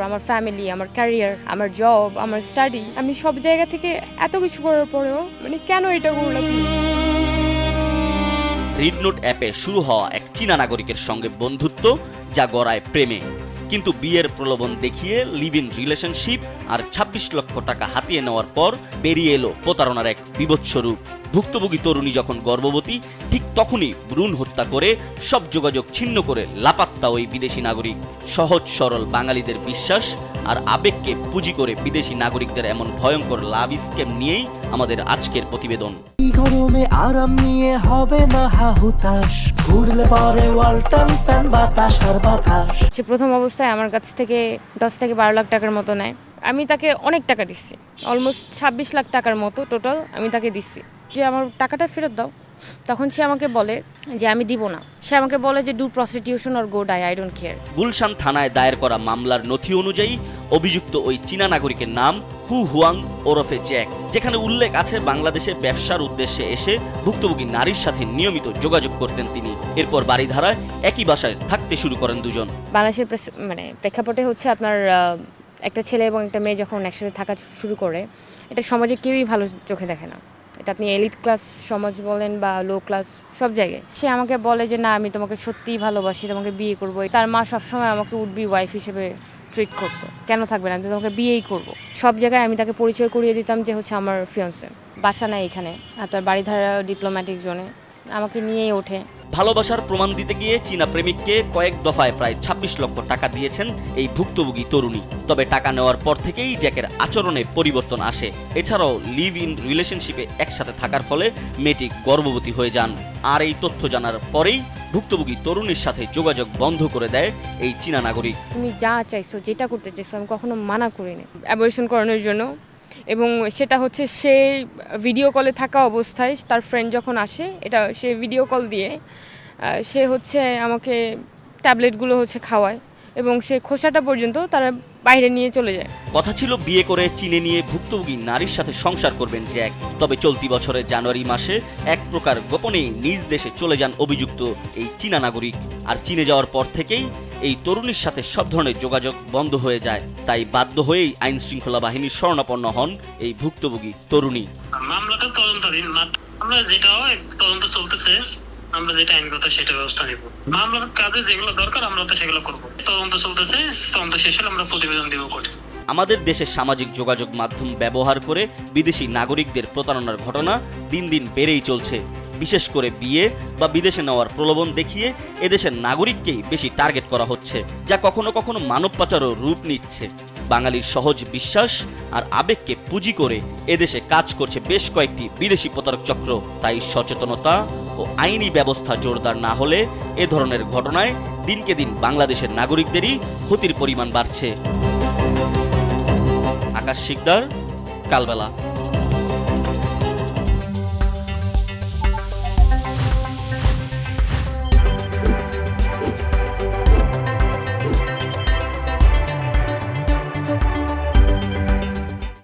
আমার ফ্যামিলি, আমার ক্যারিয়ার, আমার জব, আমার স্টাডি, আমি সব জায়গা থেকে এত কিছু করার পরেও কেন এটা করলাম? রিড নোট অ্যাপে শুরু হওয়া এক চীনা নাগরিকের সঙ্গে বন্ধুত্ব, যা গড়ায় প্রেমে। কিন্তু বিয়ের প্রলোভন দেখিয়ে লিভ ইন রিলেশনশিপ আর ২৬ লক্ষ টাকা হাতিয়ে নেওয়ার পর বেরিয়ে এলো প্রতারণার এক বিভৎস রূপ। ভুক্তভোগী তরুণী যখন গর্ভবতী, ঠিক তখনই ভ্রূণ হত্যা করে সব যোগাযোগ ছিন্ন করে লাপাত্তা ওই বিদেশি নাগরিক। সহজ সরল বাঙালিদের বিশ্বাস আর আবেগকে পুঁজি করে বিদেশি নাগরিকদের এমন ভয়ঙ্কর লাভ স্ক্যাম নিয়েই আমাদের আজকের প্রতিবেদন। গরমে আরাম নিয়ে হবে না হাহুতাশ, ঘুরলে পরে ওয়ালটন ফ্যান বাতাস আর বাতাস। সে প্রথম অবস্থায় আমার কাছ থেকে 10 থেকে 12 লাখ টাকার মতো নেয়। আমি তাকে অনেক টাকা দিচ্ছি, অলমোস্ট 26 লাখ টাকার মতো টোটাল আমি তাকে দিচ্ছি, যে আমার টাকাটা ফেরত দাও। তখন সে আমাকে বলে যে আমি দিব না। সে আমাকে বলে যে do prostitution or go die, I don't care. Gulshan থানায় দায়ের করা মামলার নথি অনুযায়ী অভিযুক্ত ওই চীনা নাগরিকের নাম হু হুয়াং ওরফে জ্যাক, যেখানে উল্লেখ আছে বাংলাদেশে ব্যবসার উদ্দেশ্যে এসে ভুক্তভোগী নারীর সাথে নিয়মিত যোগাযোগ করতেন তিনি। এরপর বাড়িধারায় একই বাসায় থাকতে শুরু করেন দুজন। বাংলাদেশের প্রেক্ষাপটে হচ্ছে আপনার একটা ছেলে এবং একটা মেয়ে যখন একসাথে থাকা শুরু করে, এটা সমাজে কেউই ভালো চোখে দেখে না। এটা আপনি এলিট ক্লাস সমাজ বলেন বা লো ক্লাস, সব জায়গায়। সে আমাকে বলে যে না, আমি তোমাকে সত্যিই ভালোবাসি, তোমাকে বিয়ে করবো। তার মা সবসময় আমাকে উড বি ওয়াইফ হিসেবে ট্রিট করতো। কেন থাকবে না, আমি তোমাকে বিয়েই করবো। সব জায়গায় আমি তাকে পরিচয় করিয়ে দিতাম যে হচ্ছে আমার ফিয়ন্সে। বাসা নাই এখানে, আপনার বাড়িধারা ডিপ্লোম্যাটিক জোনে, আমাকে নিয়েই ওঠে। ভালোবাসার প্রমাণ দিতে গিয়ে চীনা প্রেমিককে কয়েক দফায় প্রায় ২৬ লক্ষ টাকা দিয়েছেন এই ভুক্তভোগী তরুণী। তবে টাকা নেওয়ার পর থেকেই জ্যাকের আচরণে পরিবর্তন আসে। এছাড়াও লিভ ইন রিলেশনশিপে একসাথে থাকার ফলে মেয়েটি গর্ভবতী হয়ে যান। আর এই তথ্য জানার পরেই ভুক্তভোগী তরুণীর সাথে যোগাযোগ বন্ধ করে দেয় এই চীনা নাগরিক। তুমি যা চাইছো, যেটা করতে চাইছো, আমি কখনো মানা করিনি অ্যাবর্শন করানোর জন্য। এবং সেটা হচ্ছে সে ভিডিও কলে থাকা অবস্থায় তার ফ্রেন্ড যখন আসে, এটা সে ভিডিও কল দিয়ে সে হচ্ছে আমাকে ট্যাবলেটগুলো হচ্ছে খাওয়ায় এবং সে খোসাটা পর্যন্ত তারা বাইরে নিয়ে চলে যায়। কথা ছিল বিয়ে করে চীনে নিয়ে ভুক্তভোগী নারীর সাথে সংসার করবেন জ্যাক। তবে চলতি বছরের জানুয়ারি মাসে এক প্রকার গোপনে নিজ দেশে চলে যান অভিযুক্ত এই চীনা নাগরিক। আর চীনে যাওয়ার পর থেকেই এই তরুণীর সাথে সব ধরনের যোগাযোগ বন্ধ হয়ে যায়। তাই বাধ্য হয়েই আইন শৃঙ্খলা বাহিনীর শরণাপন্ন হন এই ভুক্তভোগী তরুণী। মামলাটা তদন্তাধীন, আমরা যেটা হয় তদন্ত চলতেছে, আমরা যেটা আইনগত সেটা ব্যবস্থা নিব। মামলার কাজে যেগুলো দরকার আমরা তো সেগুলো করবো। তদন্ত চলতেছে, তদন্ত শেষ হলে আমরা প্রতিবেদন দিব কোর্টে। আমাদের দেশের সামাজিক যোগাযোগ মাধ্যম ব্যবহার করে বিদেশি নাগরিকদের প্রতারণার ঘটনা দিন দিন বেড়েই চলছে। বিশেষ করে বিয়ে বা বিদেশে নেওয়ার প্রলোভন দেখিয়ে এদেশের নাগরিককেই বেশি টার্গেট করা হচ্ছে, যা কখনো কখনো মানব পাচারও রূপ নিচ্ছে। বাঙালির সহজ বিশ্বাস আর আবেগকে পুঁজি করে এদেশে কাজ করছে বেশ কয়েকটি বিদেশি প্রতারক চক্র। তাই সচেতনতা ও আইনি ব্যবস্থা জোরদার না হলে এ ধরনের ঘটনায় দিনকে দিন বাংলাদেশের নাগরিকদেরই ক্ষতির পরিমাণ বাড়ছে। আকাশ শিকদার, কালবেলা।